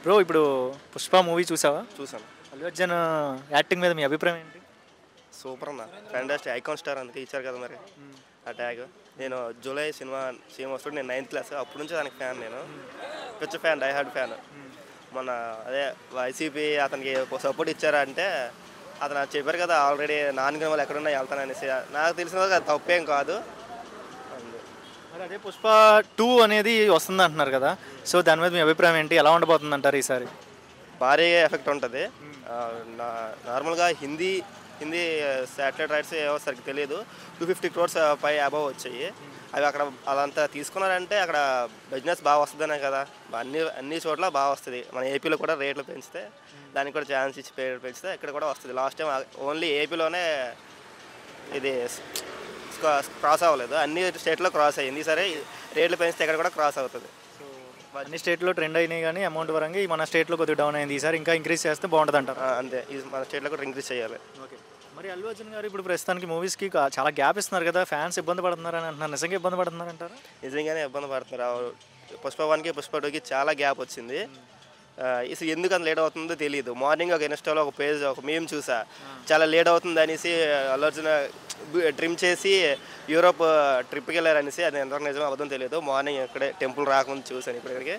Bro ఇప్పుడు 'Pushpa' movie చూసావా? చూసాను. అల్లు అర్జున్ యాక్టింగ్ మీద మీ అభిప్రాయం ఏంటి? సూపర్ అన్న, ఫ్యాంటాస్టిక్, ఐకాన్ స్టార్ అందుకే ఇచ్చారు కదా మరి ఆ ట్యాగ్. నేను జూలై సినిమా వస్తుంది, నేను 9th క్లాస్, అప్పటి నుంచి దానికి ఫ్యాన్. నేను పిచ్చ ఫ్యాన్, డై హార్డ్ ఫ్యాన్. మొన్న అదే వైసీపీ అతనికి సపోర్ట్ ఇచ్చారంటే అతను చెప్పారు కదా ఆల్రెడీ నాన్నగారి వాళ్ళు ఎక్కడున్నా వెళ్తాననేసి. నాకు తెలిసిన అది తప్పేం కాదు. మరి అదే 'పుష్ప 2' అనేది వస్తుంది అంటున్నారు కదా, సో దాని మీద మీ అభిప్రాయం ఏంటి? ఎలా ఉండబోతుంది అంటారు ఈసారి? భారీగా ఎఫెక్ట్ ఉంటుంది. నార్మల్గా హిందీ శాటిలైట్ రైట్స్ ఏవో సరిగ్గా తెలియదు, 250 crores పై అబవ్ వచ్చాయి. అవి అక్కడ అదంతా తీసుకున్నారంటే అక్కడ బిజినెస్ బాగా వస్తుందనే కదా. అన్ని చోట్ల బాగా వస్తుంది. మన ఏపీలో కూడా రేట్లు పెంచితే, దానికి కూడా ఛాన్స్ ఇచ్చి పెంచితే ఇక్కడ కూడా వస్తుంది. లాస్ట్ టైం ఓన్లీ ఏపీలోనే ఇది క్రాస్ అవ్వలేదు, అన్ని స్టేట్లో క్రాస్ అయ్యింది. సరే రేట్లు పెంచితే ఇక్కడ కూడా క్రాస్ అవుతుంది. అన్ని స్టేట్లో ట్రెండ్ అయినాయి కానీ అమౌంట్ పరంగా మన స్టేట్లో కొద్దిగా డౌన్ అయింది. ఈసారి ఇంకా ఇంక్రీజ్ చేస్తే బాగుంటుంది అంటారు. అంతే, మన స్టేట్లో కూడా ఇంక్రీజ్ చేయాలి. ఓకే. మరి అల్లు అర్జున్ గారు ఇప్పుడు ప్రస్తుతానికి మూవీస్కి చాలా గ్యాప్ ఇస్తున్నారు కదా, ఫ్యాన్స్ ఇబ్బంది పడుతున్నారు అని అంటున్నారు. నిజంగా ఇబ్బంది పడుతున్నారు అంటారా? నిజంగానే ఇబ్బంది పడుతున్నారు. పుష్ప 1కి పుష్ప 2కి చాలా గ్యాప్ వచ్చింది. అసలు ఎందుకు అంత లేట్ అవుతుందో తెలియదు. మార్నింగ్ ఒక ఇన్స్టాలో ఒక మేమ్ చూసా, చాలా లేట్ అవుతుంది అనేసి అల్లు అర్జున్ ట్రిమ్ చేసి యూరోప్ ట్రిప్కి వెళ్ళారనేసి. అది ఎంత నిజం అబద్ధం తెలియదు. మార్నింగ్ ఇక్కడే టెంపుల్ రాకముందు చూశాను ఇక్కడికి.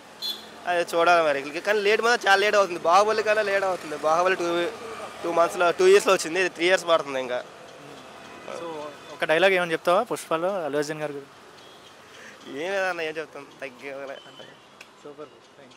అది చూడాలి మరి. కానీ లేట్ మాత్రం చాలా లేట్ అవుతుంది. బాహుబలి కన్నా లేట్ అవుతుంది. బాహుబలి 2 yearsలో వచ్చింది, 3 years పడుతుంది ఇంకా. సో ఒక డైలాగ్ ఏమని చెప్తావా పుష్పలో అల్లు అర్జున్ గారు? ఏం లేదన్న, ఏం చెప్తాను, తగ్గే. సూపర్.